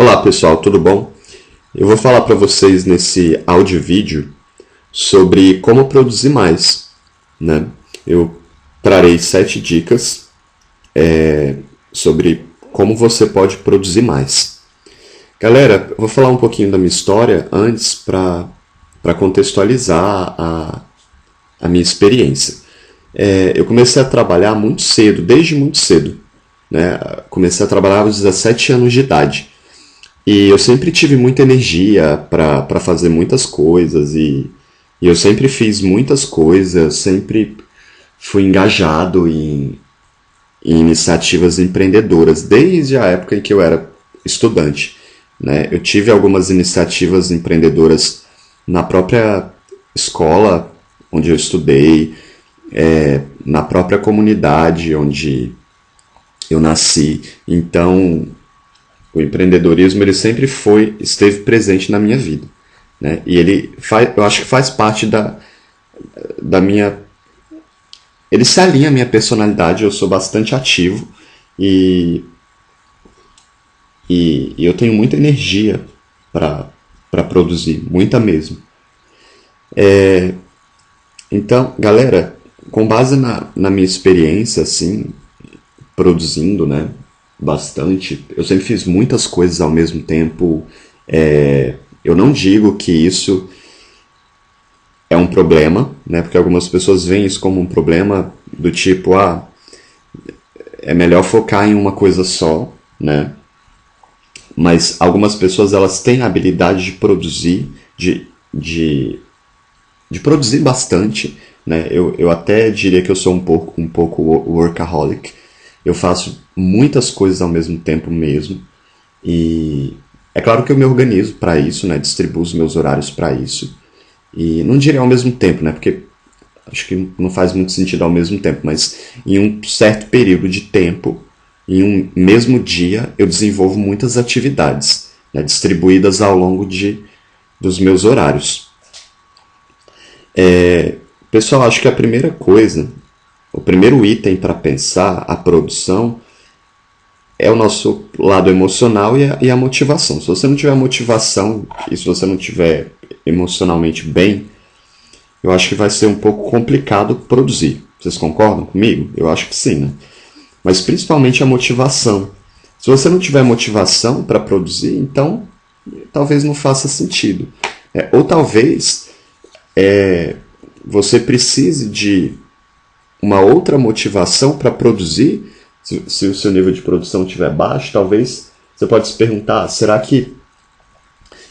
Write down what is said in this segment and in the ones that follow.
Olá pessoal, tudo bom? Eu vou falar para vocês nesse áudio e vídeo sobre como produzir mais, né? Eu trarei 7 dicas sobre como você pode produzir mais. Galera, eu vou falar um pouquinho da minha história antes para contextualizar a minha experiência. Eu comecei a trabalhar muito cedo, desde muito cedo, né? Comecei a trabalhar aos 17 anos de idade. E eu sempre tive muita energia para fazer muitas coisas e eu sempre fiz muitas coisas, sempre fui engajado em iniciativas empreendedoras, desde a época em que eu era estudante, né? Eu tive algumas iniciativas empreendedoras na própria escola onde eu estudei, na própria comunidade onde eu nasci. Então, o empreendedorismo ele sempre esteve presente na minha vida, né? E eu acho que faz parte da minha, ele se alinha à minha personalidade. Eu sou bastante ativo e, e eu tenho muita energia para produzir, muita mesmo. Então, galera, com base na minha experiência, assim, produzindo, né, bastante. Eu sempre fiz muitas coisas ao mesmo tempo. Eu não digo que isso é um problema, né? Porque algumas pessoas veem isso como um problema do tipo, é melhor focar em uma coisa só, né? Mas algumas pessoas elas têm a habilidade de produzir, de produzir bastante, né? Eu até diria que eu sou um pouco workaholic. Eu faço muitas coisas ao mesmo tempo mesmo. E é claro que eu me organizo para isso, né? Distribuo os meus horários para isso. E não diria ao mesmo tempo, né? Porque acho que não faz muito sentido ao mesmo tempo, mas em um certo período de tempo, em um mesmo dia, eu desenvolvo muitas atividades, né? Distribuídas ao longo dos meus horários. Pessoal, acho que a primeira coisa, o primeiro item para pensar a produção é o nosso lado emocional e a motivação. Se você não tiver motivação e se você não tiver emocionalmente bem, eu acho que vai ser um pouco complicado produzir. Vocês concordam comigo? Eu acho que sim, né? Mas principalmente a motivação. Se você não tiver motivação para produzir, então talvez não faça sentido. Ou talvez você precise de uma outra motivação para produzir. Se o seu nível de produção estiver baixo, talvez você pode se perguntar, será que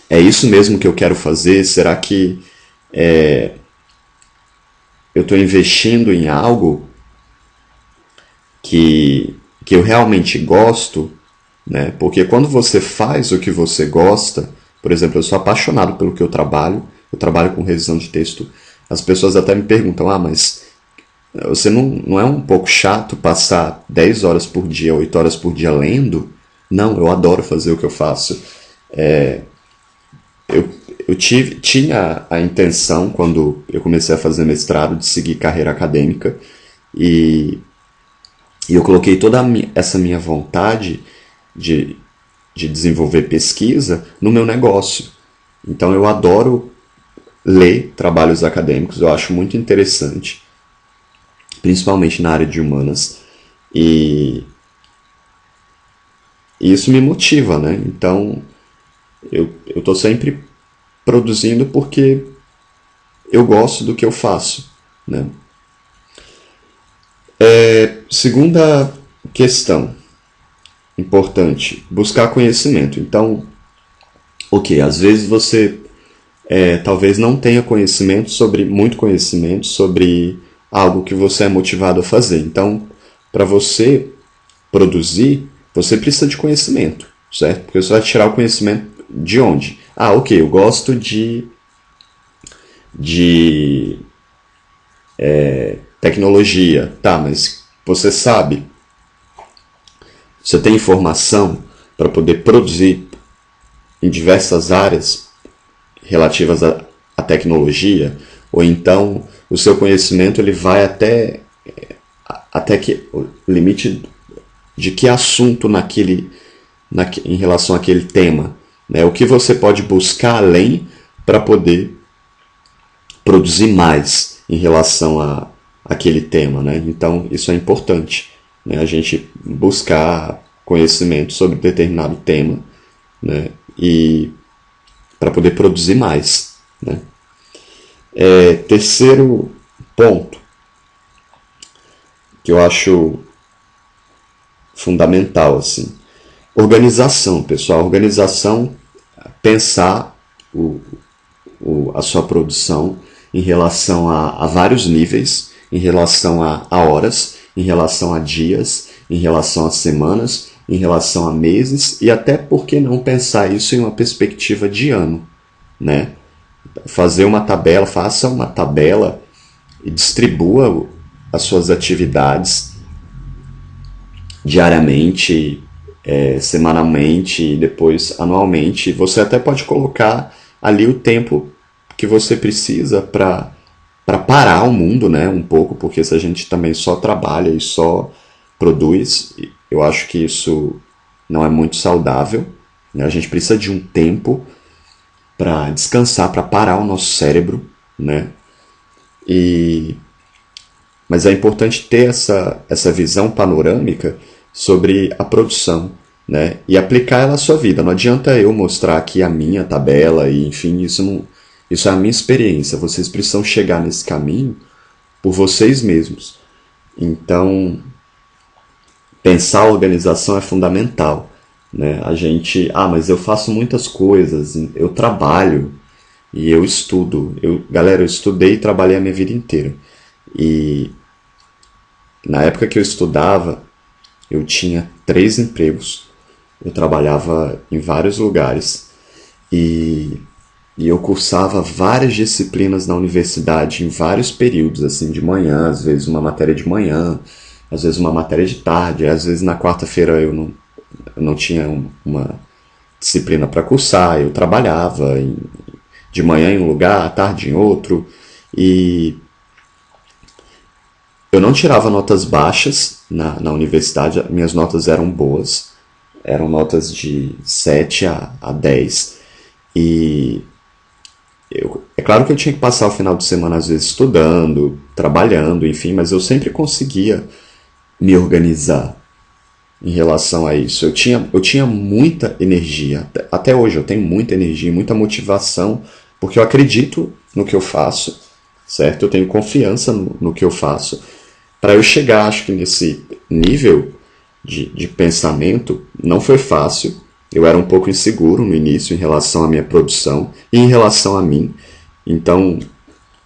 é isso mesmo que eu quero fazer? Será que eu estou investindo em algo que eu realmente gosto, né? Porque quando você faz o que você gosta, por exemplo, eu sou apaixonado pelo que eu trabalho com revisão de texto. As pessoas até me perguntam, mas você não é um pouco chato passar 10 horas por dia, 8 horas por dia lendo? Não, eu adoro fazer o que eu faço. Eu tinha a intenção, quando eu comecei a fazer mestrado, de seguir carreira acadêmica. E eu coloquei toda essa minha vontade de desenvolver pesquisa no meu negócio. Então eu adoro ler trabalhos acadêmicos, eu acho muito interessante, principalmente na área de humanas, e isso me motiva, né? Então eu estou sempre produzindo porque eu gosto do que eu faço, né? Segunda questão importante, buscar conhecimento. Então, às vezes você talvez não tenha muito conhecimento sobre algo que você é motivado a fazer. Então, para você produzir, você precisa de conhecimento, certo? Porque você vai tirar o conhecimento de onde? Eu gosto de tecnologia. Tá, mas você sabe, você tem informação para poder produzir em diversas áreas relativas à tecnologia? Ou então o seu conhecimento ele vai até que o limite de que assunto em relação àquele tema, né? O que você pode buscar além para poder produzir mais em relação a aquele tema, né? Então isso é importante, né? A gente buscar conhecimento sobre determinado tema, né? E para poder produzir mais, né? Terceiro ponto que eu acho fundamental, assim, organização, pessoal. Organização, pensar a sua produção em relação a vários níveis, em relação a horas, em relação a dias, em relação a semanas, em relação a meses e até, por que não, pensar isso em uma perspectiva de ano, né? Faça uma tabela e distribua as suas atividades diariamente, semanalmente e depois anualmente. Você até pode colocar ali o tempo que você precisa para parar o mundo, né, um pouco, porque se a gente também só trabalha e só produz, eu acho que isso não é muito saudável, né? A gente precisa de um tempo para descansar, para parar o nosso cérebro, né? Mas é importante ter essa visão panorâmica sobre a produção, né? E aplicar ela à sua vida. Não adianta eu mostrar aqui a minha tabela e, enfim, isso é a minha experiência. Vocês precisam chegar nesse caminho por vocês mesmos. Então, pensar a organização é fundamental, né? Mas eu faço muitas coisas, eu trabalho e eu estudo. Galera, eu estudei e trabalhei a minha vida inteira. E na época que eu estudava, eu tinha 3 empregos. Eu trabalhava em vários lugares e eu cursava várias disciplinas na universidade em vários períodos, assim, de manhã, às vezes uma matéria de manhã, às vezes uma matéria de tarde, às vezes na quarta-feira eu não tinha uma disciplina para cursar, eu trabalhava de manhã em um lugar, à tarde em outro, e eu não tirava notas baixas na universidade, minhas notas eram boas, eram notas de 7 a 10, e é claro que eu tinha que passar o final de semana às vezes estudando, trabalhando, enfim, mas eu sempre conseguia me organizar em relação a isso. Eu tinha muita energia, até hoje eu tenho muita energia, muita motivação, porque eu acredito no que eu faço, certo? Eu tenho confiança no que eu faço. Para eu chegar, acho que nesse nível de pensamento, não foi fácil. Eu era um pouco inseguro no início em relação à minha produção e em relação a mim. Então,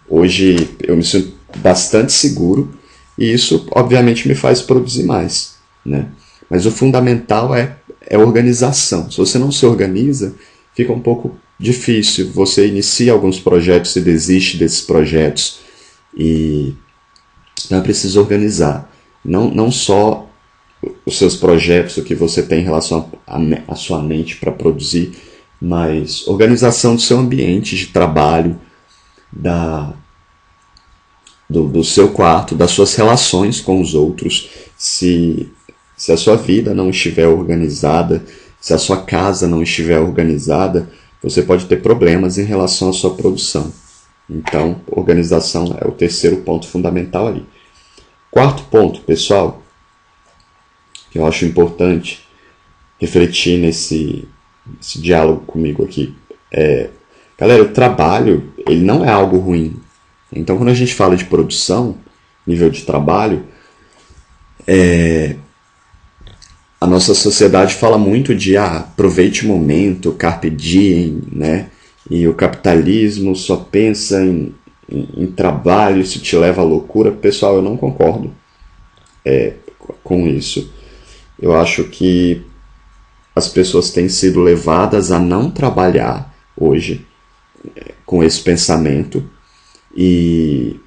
hoje eu me sinto bastante seguro e isso, obviamente, me faz produzir mais, né? Mas o fundamental é organização. Se você não se organiza, fica um pouco difícil. Você inicia alguns projetos e desiste desses projetos. Então é preciso organizar. Não só os seus projetos, o que você tem em relação à sua mente para produzir, mas organização do seu ambiente de trabalho, do seu quarto, das suas relações com os outros. Se a sua vida não estiver organizada, se a sua casa não estiver organizada, você pode ter problemas em relação à sua produção. Então, organização é o terceiro ponto fundamental ali. Quarto ponto, pessoal, que eu acho importante refletir nesse diálogo comigo aqui. Galera, o trabalho, ele não é algo ruim. Então, quando a gente fala de produção, nível de trabalho, a nossa sociedade fala muito de aproveite o momento, carpe diem, né? E o capitalismo só pensa em trabalho, isso te leva à loucura. Pessoal, eu não concordo com isso. Eu acho que as pessoas têm sido levadas a não trabalhar hoje com esse pensamento e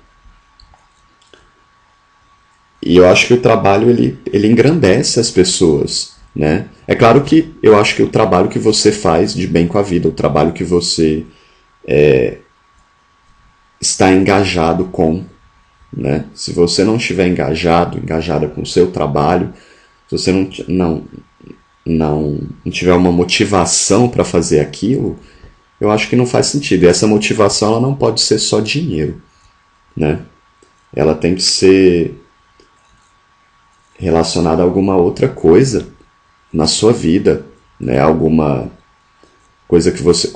eu acho que o trabalho ele engrandece as pessoas, né? É claro que eu acho que o trabalho que você faz de bem com a vida, o trabalho que você está engajado com, né? Se você não estiver engajada com o seu trabalho, se você não tiver uma motivação para fazer aquilo, eu acho que não faz sentido. E essa motivação ela não pode ser só dinheiro, né? Ela tem que ser relacionada a alguma outra coisa na sua vida, né? Coisa que você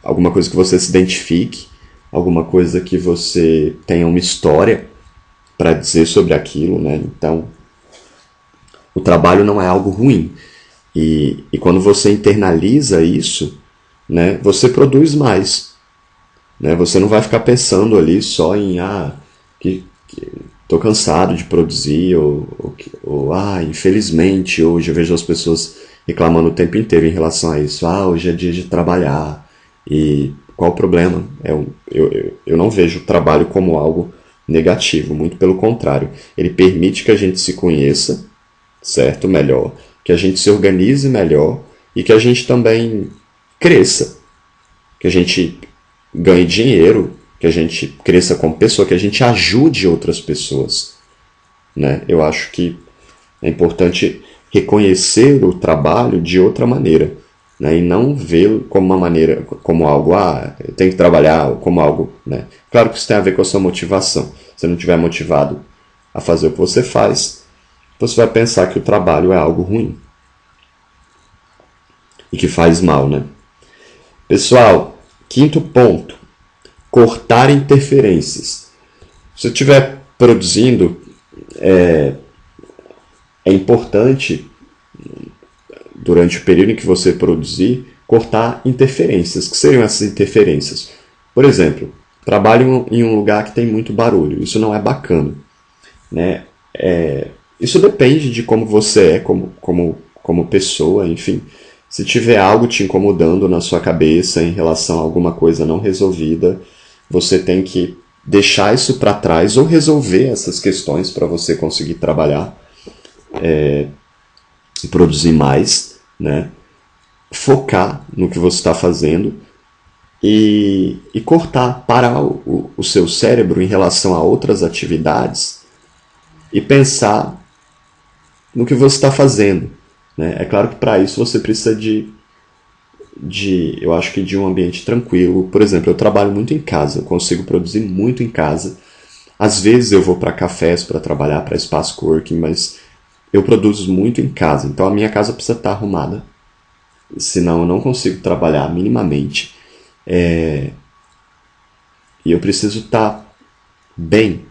alguma coisa que você se identifique, alguma coisa que você tenha uma história para dizer sobre aquilo, né? Então, o trabalho não é algo ruim. E quando você internaliza isso, né, você produz mais. Né? Você não vai ficar pensando ali só em que tô cansado de produzir, ou infelizmente hoje eu vejo as pessoas reclamando o tempo inteiro em relação a isso. Hoje é dia de trabalhar. E qual o problema? Eu não vejo o trabalho como algo negativo, muito pelo contrário. Ele permite que a gente se conheça, certo? Melhor, que a gente se organize melhor e que a gente também cresça, que a gente ganhe dinheiro, que a gente cresça como pessoa, que a gente ajude outras pessoas, né? Eu acho que é importante reconhecer o trabalho de outra maneira, né? E não vê-lo como uma maneira, como algo, eu tenho que trabalhar, como algo, né? Claro que isso tem a ver com a sua motivação. Se você não estiver motivado a fazer o que você faz, você vai pensar que o trabalho é algo ruim e que faz mal, né? Pessoal, quinto ponto, cortar interferências. Se você estiver produzindo, é importante, durante o período em que você produzir, cortar interferências. O que seriam essas interferências? Por exemplo, trabalho em um lugar que tem muito barulho. Isso não é bacana, né? Isso depende de como você é, como pessoa, enfim. Se tiver algo te incomodando na sua cabeça em relação a alguma coisa não resolvida, você tem que deixar isso para trás ou resolver essas questões para você conseguir trabalhar e produzir mais, né? Focar no que você está fazendo e parar o seu cérebro em relação a outras atividades e pensar no que você está fazendo, né? É claro que para isso você precisa eu acho que de um ambiente tranquilo. Por exemplo, eu trabalho muito em casa, eu consigo produzir muito em casa. Às vezes eu vou para cafés para trabalhar, para espaço coworking, mas eu produzo muito em casa. Então a minha casa precisa estar arrumada, senão eu não consigo trabalhar minimamente. E eu preciso estar bem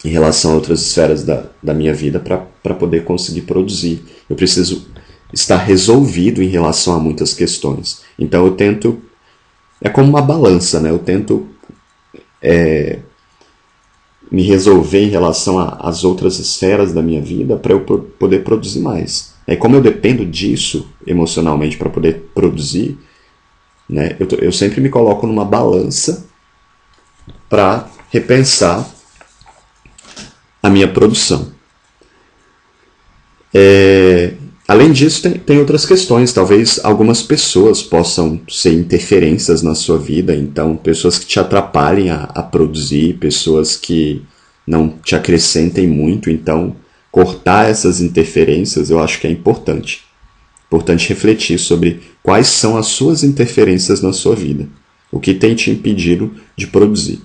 em relação a outras esferas da minha vida para poder conseguir produzir. Eu preciso estar resolvido em relação a muitas questões. Então eu tento... É como uma balança, né? Eu tento me resolver em relação às outras esferas da minha vida para eu poder produzir mais. E como eu dependo disso emocionalmente para poder produzir, né? Eu sempre me coloco numa balança para repensar a minha produção. Além disso, tem outras questões. Talvez algumas pessoas possam ser interferências na sua vida. Então, pessoas que te atrapalhem a produzir, pessoas que não te acrescentem muito. Então, cortar essas interferências eu acho que é importante. Importante refletir sobre quais são as suas interferências na sua vida. O que tem te impedido de produzir.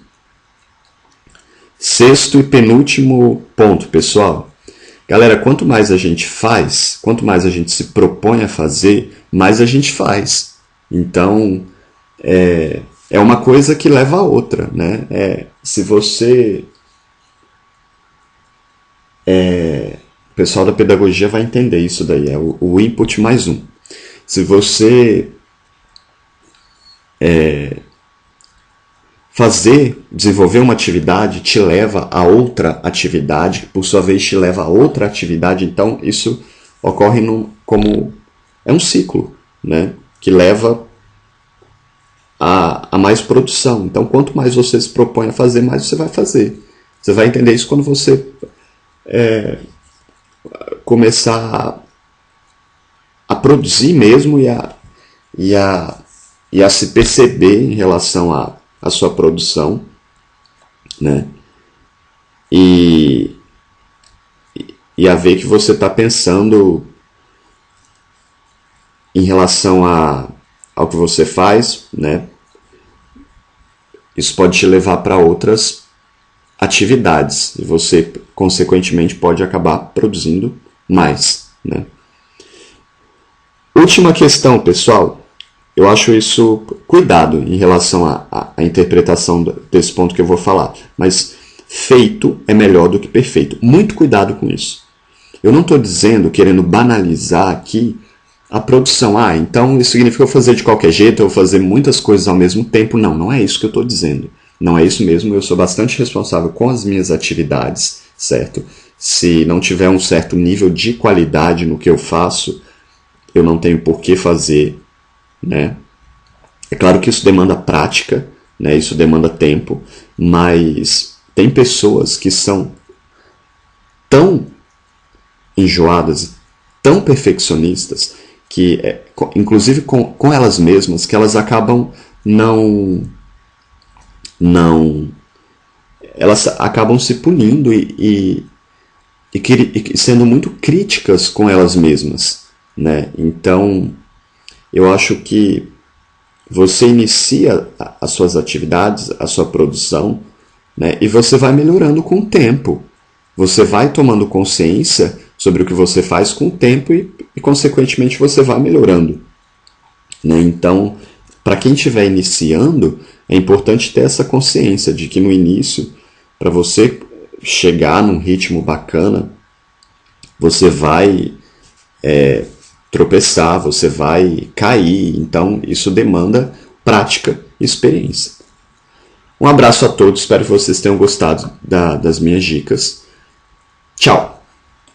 Sexto e penúltimo ponto, pessoal. Galera, quanto mais a gente faz, quanto mais a gente se propõe a fazer, mais a gente faz. Então, é uma coisa que leva a outra, né? Se você... o pessoal da pedagogia vai entender isso daí, é o input mais um. Se você desenvolver uma atividade te leva a outra atividade, que por sua vez te leva a outra atividade, então isso ocorre como um ciclo, né? Que leva a mais produção. Então, quanto mais você se propõe a fazer, mais você vai fazer. Você vai entender isso quando você começar a produzir mesmo e a se perceber em relação à sua produção, né? E a ver que você está pensando em relação ao que você faz, né? Isso pode te levar para outras atividades e você, consequentemente, pode acabar produzindo mais, né? Última questão, pessoal. Eu acho isso cuidado em relação à interpretação desse ponto que eu vou falar. Mas feito é melhor do que perfeito. Muito cuidado com isso. Eu não estou dizendo, querendo banalizar aqui a produção. Então isso significa eu fazer de qualquer jeito, eu vou fazer muitas coisas ao mesmo tempo. Não, não é isso que eu estou dizendo. Não é isso mesmo. Eu sou bastante responsável com as minhas atividades, certo? Se não tiver um certo nível de qualidade no que eu faço, eu não tenho por que fazer, né? É claro que isso demanda prática, né? Isso demanda tempo, mas tem pessoas que são tão enjoadas, tão perfeccionistas, que, inclusive com elas mesmas, que elas acabam elas acabam se punindo e sendo muito críticas com elas mesmas, né? Então, eu acho que você inicia as suas atividades, a sua produção, né? E você vai melhorando com o tempo. Você vai tomando consciência sobre o que você faz com o tempo e consequentemente, você vai melhorando, né? Então, para quem estiver iniciando, é importante ter essa consciência de que no início, para você chegar num ritmo bacana, você vai tropeçar, você vai cair. Então, isso demanda prática e experiência. Um abraço a todos, espero que vocês tenham gostado das minhas dicas. Tchau!